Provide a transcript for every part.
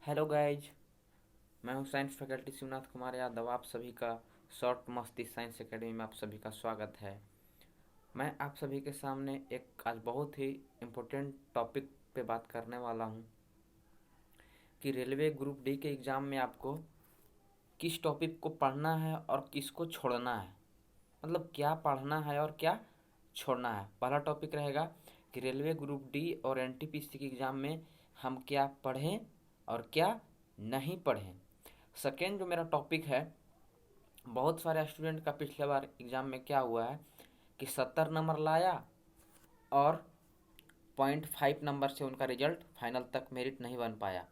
Hello guys, मैं हूं science faculty Shivnath Kumar Yadav. आप सभी का शॉर्ट मस्ती साइंस एकेडमी में आप सभी का स्वागत है। मैं आप सभी के सामने एक आज बहुत ही इम्पोर्टेंट टॉपिक पे बात करने वाला हूं कि रेलवे ग्रुप डी के एग्ज़ाम में आपको किस टॉपिक को पढ़ना है और किसको छोड़ना है। मतलब क्या पढ़ना है और क्या छोड़ना है। पहला टॉपिक रहेगा कि रेलवे ग्रुप डी और एनटीपीसी के एग्ज़ाम में हम क्या पढ़ें और क्या नहीं पढ़ें। सेकेंड जो मेरा टॉपिक है, बहुत सारे स्टूडेंट का पिछले बार एग्ज़ाम में क्या हुआ है कि 70 नंबर लाया और 0.5 नंबर से उनका रिजल्ट फाइनल तक मेरिट नहीं बन पाया।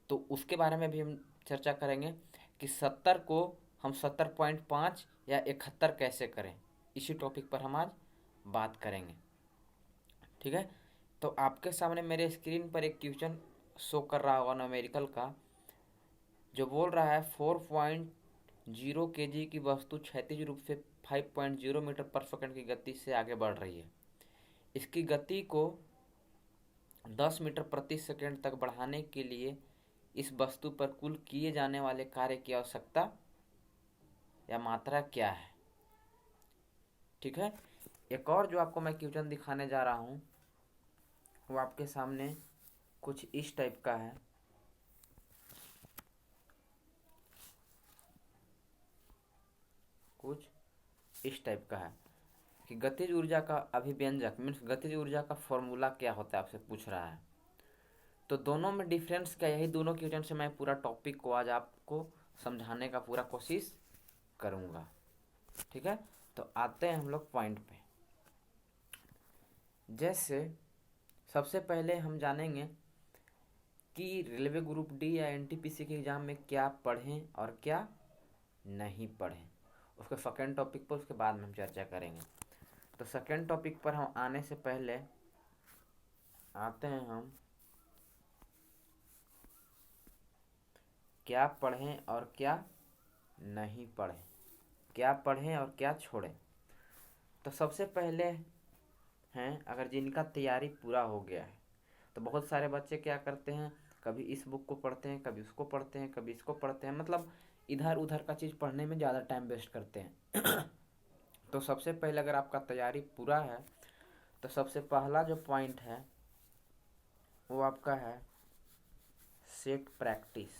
तो उसके बारे में भी हम चर्चा करेंगे कि 70 को हम 70.5 या 71 कैसे करें। इसी टॉपिक पर हम आज बात करेंगे। ठीक है, तो आपके सामने मेरे स्क्रीन पर एक क्वेश्चन शो कर रहा होगा न्यूमेरिकल का, जो बोल रहा है 4.0 kg की वस्तु क्षैतिज रूप से 5.0 मीटर पर सेकंड की गति से आगे बढ़ रही है। इसकी गति को 10 मीटर प्रति सेकंड तक बढ़ाने के लिए इस वस्तु पर कुल किए जाने वाले कार्य की आवश्यकता या मात्रा क्या है। ठीक है, एक और जो आपको मैं क्वेश्चन दिखाने जा रहा हूँ वो आपके सामने कुछ इस टाइप का है। कुछ इस टाइप का है कि गतिज ऊर्जा का अभिव्यंजक मीन्स गतिज ऊर्जा का फॉर्मूला क्या होता है, आपसे पूछ रहा है। तो दोनों में डिफरेंस क्या, यही दोनों क्वेश्चन से मैं पूरा टॉपिक को आज आपको समझाने का पूरा कोशिश करूँगा। ठीक है, तो आते हैं हम लोग पॉइंट पे। जैसे सबसे पहले हम जानेंगे कि रेलवे ग्रुप डी या एनटीपीसी के एग्ज़ाम में क्या पढ़ें और क्या नहीं पढ़ें। उसके सेकेंड टॉपिक पर उसके बाद में हम चर्चा करेंगे। तो सेकेंड टॉपिक पर हम आने से पहले आते हैं हम क्या पढ़ें और क्या नहीं पढ़ें, क्या पढ़ें और क्या छोड़ें। तो सबसे पहले हैं, अगर जिनका तैयारी पूरा हो गया है, तो बहुत सारे बच्चे क्या करते हैं, कभी इस बुक को पढ़ते हैं, कभी उसको पढ़ते हैं, कभी इसको पढ़ते हैं, मतलब इधर उधर का चीज़ पढ़ने में ज़्यादा टाइम वेस्ट करते हैं। तो सबसे पहले अगर आपका तैयारी पूरा है तो सबसे पहला जो पॉइंट है वो आपका है सेट प्रैक्टिस।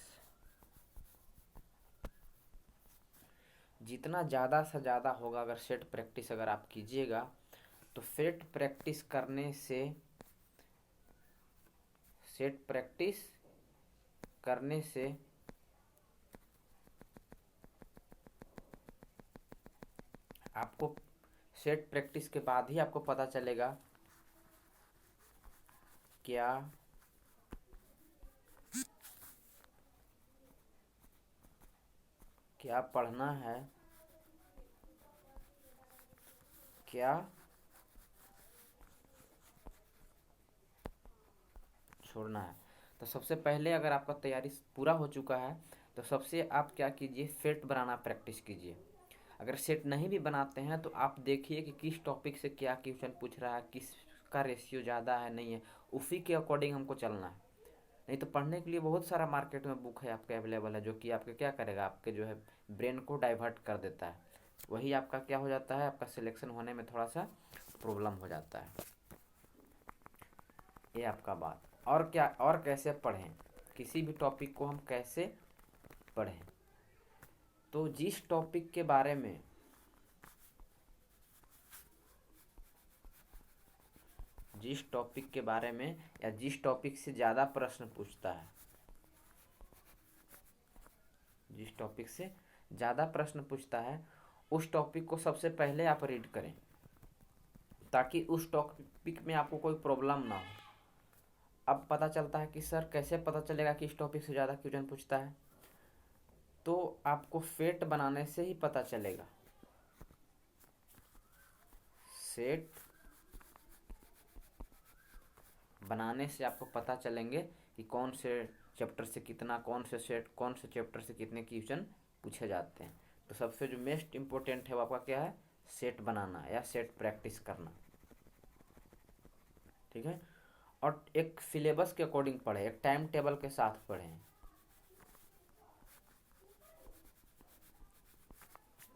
जितना ज़्यादा से ज़्यादा होगा अगर सेट प्रैक्टिस अगर आप कीजिएगा तो सेट प्रैक्टिस करने से सेट प्रैक्टिस करने से आपको सेट प्रैक्टिस के बाद ही आपको पता चलेगा क्या क्या पढ़ना है, क्या छोड़ना है। तो सबसे पहले अगर आपका तैयारी पूरा हो चुका है तो सबसे आप क्या कीजिए, सेट बनाना प्रैक्टिस कीजिए। अगर सेट नहीं भी बनाते हैं तो आप देखिए कि किस टॉपिक से क्या क्वेश्चन पूछ रहा है, किसका रेशियो ज़्यादा है नहीं है, उसी के अकॉर्डिंग हमको चलना है। नहीं तो पढ़ने के लिए बहुत सारा मार्केट में बुक है आपके अवेलेबल है, जो कि आपके क्या करेगा, आपके जो है ब्रेन को डाइवर्ट कर देता है। वही आपका क्या हो जाता है, आपका सिलेक्शन होने में थोड़ा सा प्रॉब्लम हो जाता है। ये आपका बात। और क्या और कैसे पढ़ें, किसी भी टॉपिक को हम कैसे पढ़ें। तो जिस टॉपिक के बारे में या जिस टॉपिक से ज़्यादा प्रश्न पूछता है, जिस टॉपिक से ज़्यादा प्रश्न पूछता है उस टॉपिक को सबसे पहले आप रीड करें, ताकि उस टॉपिक में आपको कोई प्रॉब्लम ना हो। अब पता चलता है कि सर कैसे पता चलेगा कि इस टॉपिक से ज़्यादा क्वेश्चन पूछता है, तो आपको सेट बनाने से ही पता चलेगा। सेट बनाने से आपको पता चलेंगे कि कौन से चैप्टर से कितना, कौन से चैप्टर से कितने क्वेश्चन पूछे जाते हैं। तो सबसे जो मोस्ट इम्पोर्टेंट है वो आपका क्या है, सेट बनाना या सेट प्रैक्टिस करना। ठीक है, और एक सिलेबस के अकॉर्डिंग पढ़ें, एक टाइम टेबल के साथ पढ़ें।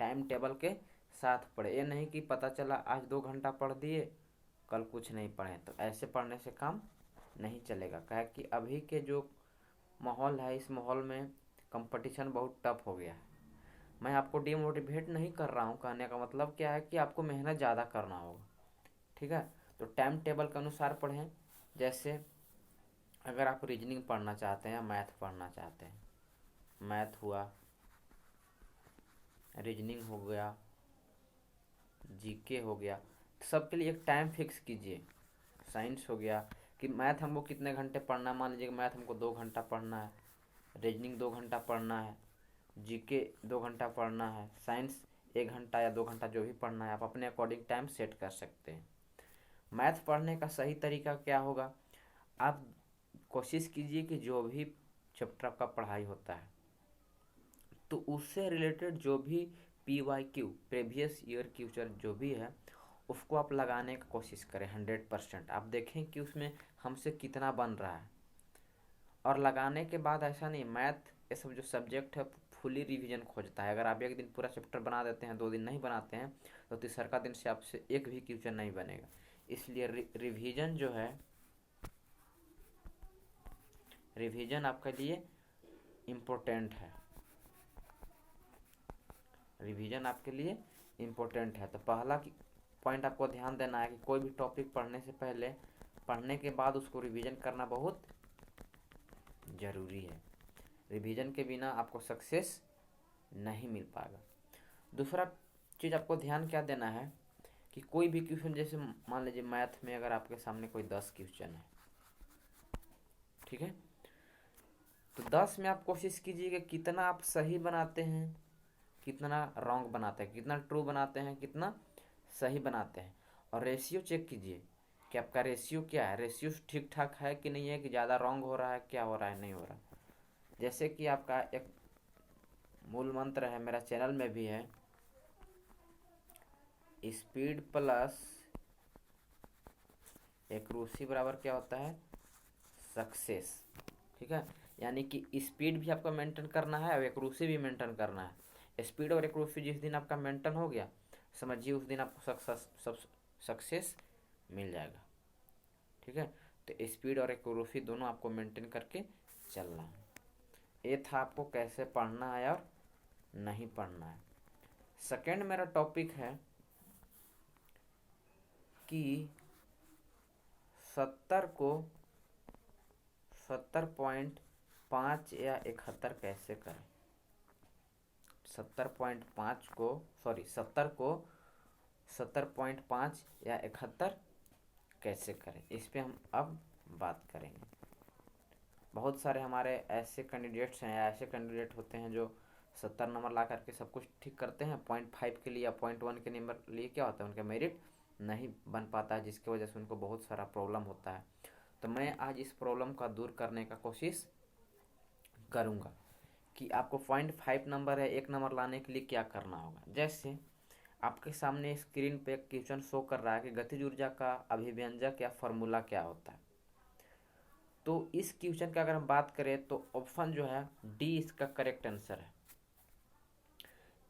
टाइम टेबल के साथ पढ़े। ये नहीं कि पता चला आज 2 घंटा पढ़ दिए, कल कुछ नहीं पढ़े, तो ऐसे पढ़ने से काम नहीं चलेगा। क्या कि अभी के जो माहौल है, इस माहौल में कंपटीशन बहुत टफ हो गया है। मैं आपको डिमोटिवेट नहीं कर रहा हूँ, कहने का मतलब क्या है कि आपको मेहनत ज़्यादा करना होगा, ठीक है। तो टाइम टेबल के अनुसार पढ़ें। जैसे अगर आप रीजनिंग पढ़ना चाहते हैं या मैथ पढ़ना चाहते हैं, मैथ हुआ, रीजनिंग हो गया, जीके हो गया, सबके लिए एक टाइम फिक्स कीजिए। साइंस हो गया कि मैथ हमको कितने घंटे पढ़ना है, मान लीजिए मैथ हमको 2 घंटा पढ़ना है, रीजनिंग 2 घंटा पढ़ना है, जीके 2 घंटा पढ़ना है, साइंस 1 घंटा या 2 घंटा जो भी पढ़ना है, आप अपने अकॉर्डिंग टाइम सेट कर सकते हैं। मैथ पढ़ने का सही तरीका क्या होगा, आप कोशिश कीजिए कि जो भी चैप्टर आपका पढ़ाई होता है तो उससे रिलेटेड जो भी PYQ प्रीवियस ईयर क्वेश्चन जो भी है उसको आप लगाने की कोशिश करें 100%। आप देखें कि उसमें हमसे कितना बन रहा है। और लगाने के बाद ऐसा नहीं, मैथ ये सब जो सब्जेक्ट है फुली रिवीजन खोजता है। अगर आप एक दिन पूरा चैप्टर बना देते हैं, 2 दिन नहीं बनाते हैं, तो तीसरा दिन से आपसे एक भी क्वेश्चन नहीं बनेगा। इसलिए रिवीजन जो है, रिवीजन आपके लिए इम्पोर्टेंट है, रिवीजन आपके लिए इम्पोर्टेंट है। तो पहला पॉइंट आपको ध्यान देना है कि कोई भी टॉपिक पढ़ने से पहले, पढ़ने के बाद उसको रिवीजन करना बहुत ज़रूरी है। रिवीजन के बिना आपको सक्सेस नहीं मिल पाएगा। दूसरा चीज़ आपको ध्यान क्या देना है कि कोई भी क्वेश्चन, जैसे मान लीजिए मैथ में अगर आपके सामने कोई 10 क्वेश्चन है, ठीक है, तो 10 में आप कोशिश कीजिए कि कितना आप सही बनाते हैं, कितना रॉन्ग बनाते हैं, कितना ट्रू बनाते हैं, कितना सही बनाते हैं। और रेशियो चेक कीजिए कि आपका रेशियो क्या है, रेशियो ठीक ठाक है कि नहीं है, कि ज़्यादा रॉन्ग हो रहा है, क्या हो रहा है, नहीं हो रहा। जैसे कि आपका एक मूल मंत्र है, मेरा चैनल में भी है, स्पीड प्लस एक्यूरेसी बराबर क्या होता है, सक्सेस, ठीक है। यानी कि स्पीड भी आपको मेंटेन करना है और एक्यूरेसी भी मेंटेन करना है। स्पीड और एक्यूरेसी जिस दिन आपका मेंटेन हो गया, समझिए उस दिन आपको सक्सेस मिल जाएगा, ठीक है। तो स्पीड और एक्यूरेसी दोनों आपको मेंटेन करके चलना है। ये था आपको कैसे पढ़ना है और नहीं पढ़ना है। सेकंड मेरा टॉपिक है कि 70 को 70.5 या 71 कैसे करें। 70.5 को 70 को 70.5 या 71 कैसे करें, इस पे हम अब बात करेंगे। बहुत सारे हमारे ऐसे कैंडिडेट्स हैं या ऐसे कैंडिडेट होते हैं जो 70 नंबर ला करके सब कुछ ठीक करते हैं, 0.5 के लिए या 0.1 के नंबर लिए क्या होता है, उनका मेरिट नहीं बन पाता है, जिसकी वजह से उनको बहुत सारा प्रॉब्लम होता है। तो मैं आज इस प्रॉब्लम का दूर करने का कोशिश करूँगा कि आपको 0.5 नंबर है, 1 नंबर लाने के लिए क्या करना होगा। जैसे आपके सामने स्क्रीन पे एक क्वेश्चन शो कर रहा है कि गतिज ऊर्जा का अभिव्यंजक या फॉर्मूला क्या होता है। तो इस क्वेश्चन का अगर हम बात करें तो ऑप्शन जो है डी इसका करेक्ट आंसर है।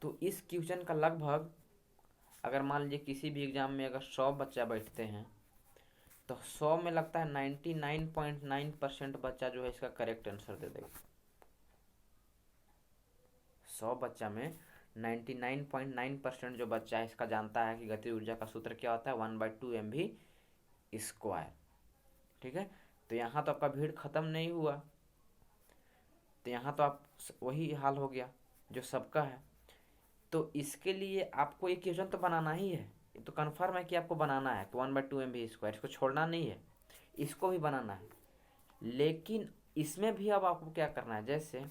तो इस क्वेश्चन का लगभग, अगर मान लीजिए किसी भी एग्जाम में अगर 100 बच्चा बैठते हैं तो 100 में लगता है 99.9% बच्चा जो है इसका करेक्ट आंसर दे देगा। 100 बच्चा में 99.9% जो बच्चा है इसका जानता है कि गतिज ऊर्जा का सूत्र क्या होता है, 1/2 mv², ठीक है। तो यहाँ तो आपका भीड़ खत्म नहीं हुआ, तो यहाँ तो आप वही हाल हो गया जो सबका है। तो इसके लिए आपको एक क्वेश्चन तो बनाना ही है, ये तो कन्फर्म है कि आपको बनाना है, 1/2 mv², इसको छोड़ना नहीं है, इसको भी बनाना है। लेकिन इसमें भी अब आपको क्या करना है, जैसे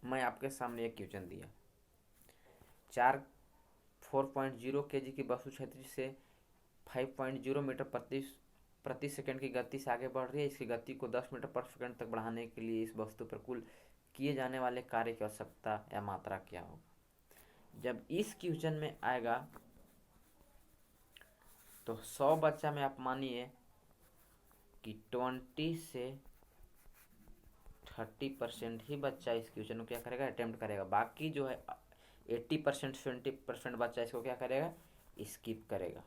मैं आपके सामने एक क्वेश्चन दिया, 4.0 kg की वस्तु क्षैतिज से 5.0 मीटर प्रति सेकंड की गति से आगे बढ़ रही है। इसकी गति को 10 मीटर पर सेकंड तक बढ़ाने के लिए इस वस्तु पर कुल किए जाने वाले कार्य की आवश्यकता या मात्रा क्या होगा। जब इस क्वेश्चन में आएगा तो 100 बच्चा में आप मानिए कि 20 से 30% ही बच्चा इस क्वेश्चन को क्या करेगा, अटेम्प्ट करेगा। बाकी जो है 80% 70% बच्चा इसको क्या करेगा, स्किप करेगा।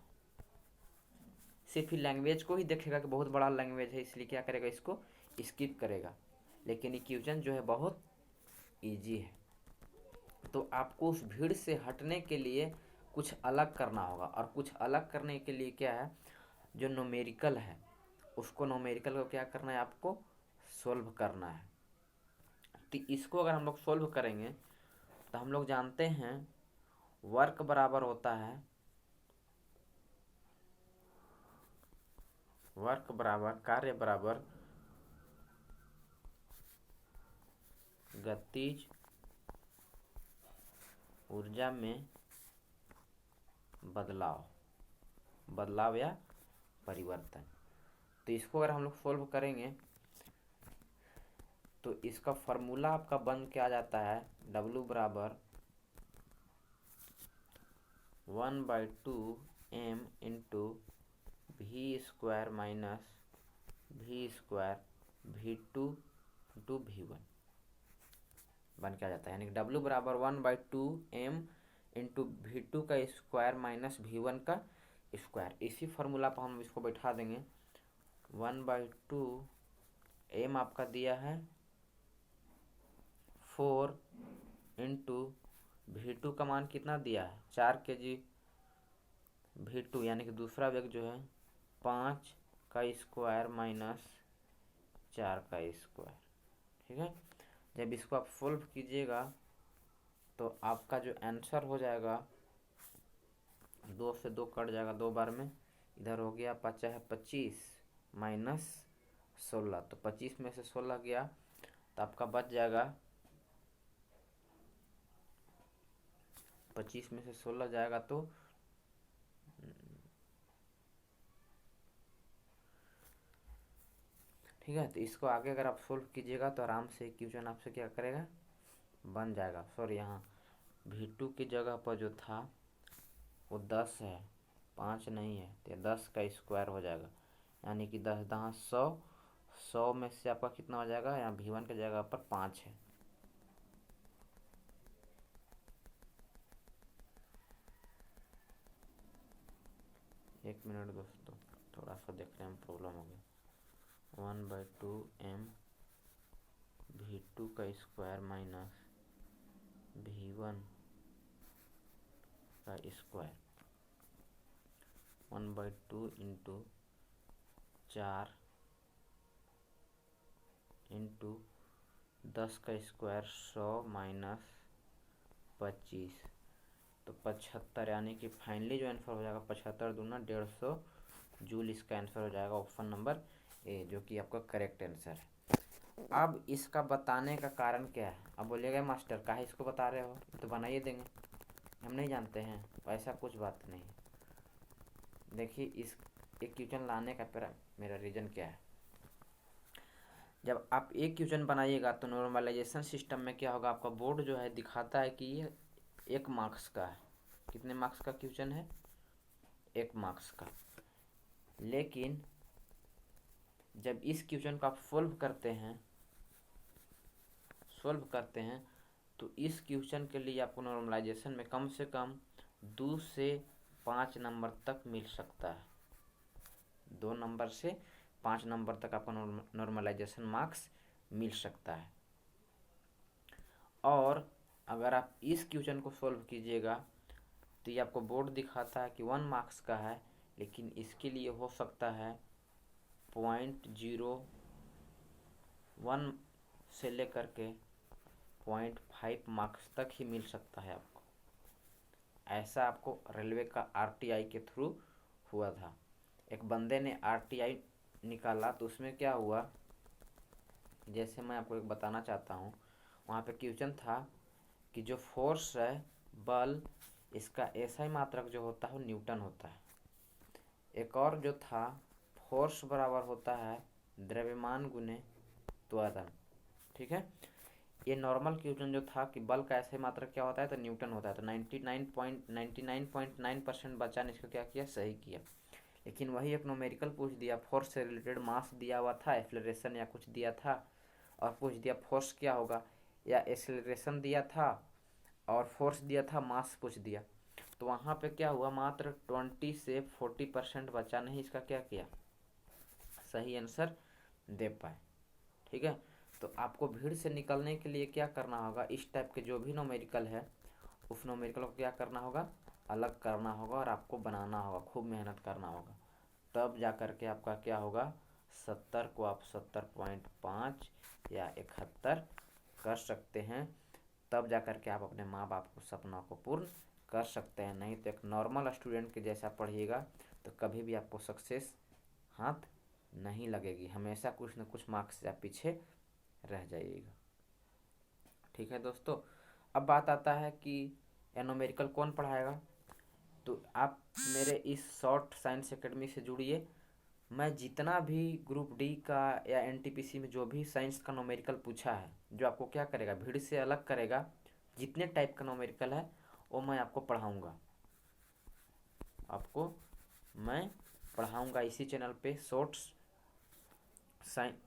सिर्फ लैंग्वेज को ही देखेगा कि बहुत बड़ा लैंग्वेज है, इसलिए क्या करेगा, इसको स्किप करेगा। लेकिन इक्वेशन जो है बहुत इजी है। तो आपको उस भीड़ से हटने के लिए कुछ अलग करना होगा, और कुछ अलग करने के लिए क्या है, जो न्यूमेरिकल है उसको, न्यूमेरिकल को क्या करना है, आपको सोल्व करना है। तो इसको अगर हम लोग सोल्व करेंगे तो हम लोग जानते हैं वर्क बराबर होता है, वर्क बराबर कार्य बराबर गतिज ऊर्जा में बदलाव या परिवर्तन। तो इसको अगर हम लोग सोल्व करेंगे तो इसका फॉर्मूला आपका बन के आ जाता है W बराबर 1/2m into V² minus V² V2 into V1 बन के आ जाता है। यानी कि W बराबर 1/2m इंटू V2 का स्क्वायर माइनस V1 का स्क्वायर। इसी फार्मूला पर हम इसको बैठा देंगे। 1/2m आपका दिया है 4 इंटू V2 का मान कितना दिया है 4 kg V2, यानी कि दूसरा वेग जो है 5 का स्क्वायर माइनस 4 का स्क्वायर। ठीक है, जब इसको आप सोल्व कीजिएगा तो आपका जो आंसर हो जाएगा, 2 से 2 कट जाएगा 2 बार में, इधर हो गया 25 माइनस 16, तो 25 में से 16 गया तो आपका बच जाएगा, 25 में से 16 जाएगा तो ठीक है। तो इसको आगे अगर आप सोल्व कीजिएगा तो आराम से क्वेश्चन आपसे क्या करेगा, बन जाएगा। सॉरी, यहाँ V2 की जगह पर जो था वो 10 है, 5 नहीं है, तो 10 का स्क्वायर हो जाएगा, यानी कि 10 10 100, 100 में से आपका कितना हो जाएगा, यहाँ V1 की जगह पर 5 है। एक मिनट दोस्तों, थोड़ा सा देखने में प्रॉब्लम हो गया। 1/2m V2 का स्क्वायर माइनस V1 का स्क्वायर 1/2 इंटू 4 इंटू 10 का स्क्वायर 100 माइनस 25, तो 75, यानी कि फाइनली जो आंसर हो जाएगा 75 दूना 150 जूल, इसका आंसर हो जाएगा ऑप्शन नंबर ए, जो कि आपका करेक्ट आंसर है। अब इसका बताने का कारण क्या है, अब बोलिएगा मास्टर काहे इसको बता रहे हो, तो बनाइए देंगे, हम नहीं जानते हैं, ऐसा कुछ बात नहीं है। देखिए इस एक क्वेश्चन लाने का मेरा रीज़न क्या है। जब आप एक क्वेश्चन बनाइएगा तो नॉर्मलाइजेशन सिस्टम में क्या होगा, आपका बोर्ड जो है दिखाता है कि ये 1 मार्क्स का है। कितने मार्क्स का क्वेश्चन है, 1 मार्क्स का। लेकिन जब इस क्वेश्चन को आप सोल्व करते हैं तो इस क्वेश्चन के लिए आपको नॉर्मलाइजेशन में कम से कम 2 से 5 नंबर तक मिल सकता है। 2 नंबर से 5 नंबर तक आपको नॉर्मलाइजेशन मार्क्स मिल सकता है। और अगर आप इस क्वेश्चन को सोल्व कीजिएगा तो ये आपको बोर्ड दिखाता है कि 1 मार्क्स का है, लेकिन इसके लिए हो सकता है 0.01 से लेकर के 0.5 मार्क्स तक ही मिल सकता है आपको। ऐसा आपको रेलवे का RTI के थ्रू हुआ था। एक बंदे ने RTI निकाला तो उसमें क्या हुआ, जैसे मैं आपको एक बताना चाहता हूँ, वहाँ पे क्वेश्चन था कि जो फोर्स है, बल, इसका SI मात्रक जो होता है वो न्यूटन होता है। एक और जो था, फोर्स बराबर होता है द्रव्यमान गुने त्वरण। ठीक है, ये नॉर्मल क्वेश्चन जो था कि बल का SI मात्रक क्या होता है, तो न्यूटन होता है। तो 99.9% बच्चा ने इसको क्या किया, सही किया। लेकिन वही एक न्यूमेरिकल पूछ दिया, फोर्स से रिलेटेड मास दिया हुआ था, एक्सेलरेशन या कुछ दिया था, और पूछ दिया फोर्स क्या होगा, या एक्सेलरेशन दिया था और फोर्स दिया था, मास पूछ दिया। तो वहाँ पे क्या हुआ, मात्र 20 से 40% बच्चा ने ही इसका क्या किया, सही आंसर दे पाए। ठीक है, तो आपको भीड़ से निकलने के लिए क्या करना होगा, इस टाइप के जो भी न्यूमेरिकल है उस न्यूमेरिकल को क्या करना होगा, अलग करना होगा और आपको बनाना होगा, खूब मेहनत करना होगा। तब जा कर के आपका क्या होगा, 70 को आप 70.5 या 71 कर सकते हैं। तब जा कर के आप अपने माँ बाप को सपना को पूर्ण कर सकते हैं। नहीं तो एक नॉर्मल स्टूडेंट के जैसा पढ़िएगा तो कभी भी आपको सक्सेस हाथ नहीं लगेगी, हमेशा कुछ न कुछ मार्क्स से आप पीछे रह जाइएगा। ठीक है दोस्तों, अब बात आता है कि न्यूमेरिकल कौन पढ़ाएगा। तो आप मेरे इस शॉर्ट साइंस एकेडमी से जुड़िए। मैं जितना भी ग्रुप डी का या एनटीपीसी में जो भी साइंस का न्यूमेरिकल पूछा है, जो आपको क्या करेगा, भीड़ से अलग करेगा, जितने टाइप का न्यूमेरिकल है वो मैं आपको पढ़ाऊँगा, आपको मैं पढ़ाऊँगा इसी चैनल पे,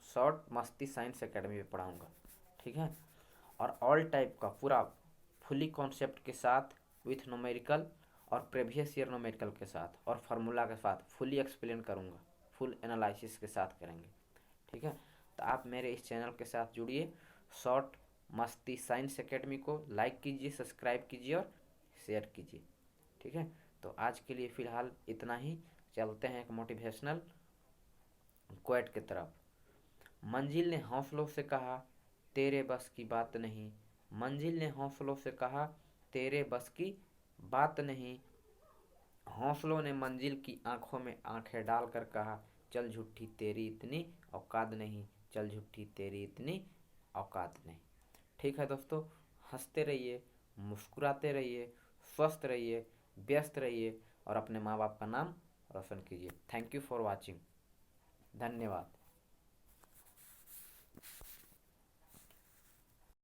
शॉर्ट मस्ती साइंस एकेडमी में पढ़ाऊँगा। ठीक है, और ऑल टाइप का पूरा फुली कॉन्सेप्ट के साथ विथ न्यूमेरिकल और प्रीवियस ईयर न्यूमेरिकल के साथ और फार्मूला के साथ फुली एक्सप्लेन करूँगा, फुल एनालिसिस के साथ करेंगे। ठीक है, तो आप मेरे इस चैनल के साथ जुड़िए, शॉर्ट मस्ती साइंस एकेडमी को लाइक कीजिए, सब्सक्राइब कीजिए और शेयर कीजिए। ठीक है, तो आज के लिए फ़िलहाल इतना ही। चलते हैं एक मोटिवेशनल क्वेट की तरफ। मंजिल ने हौसलों से कहा, तेरे बस की बात नहीं। मंजिल ने हौसलों से कहा, तेरे बस की बात नहीं। हौसलों ने मंजिल की आंखों में आंखें डालकर कहा, चल झूठी तेरी इतनी औकात नहीं, चल झूठी तेरी इतनी औकात नहीं। ठीक है दोस्तों, हंसते रहिए, मुस्कुराते रहिए, स्वस्थ रहिए, व्यस्त रहिए और अपने माँ बाप का नाम रोशन कीजिए। Thank you for watching. धन्यवाद।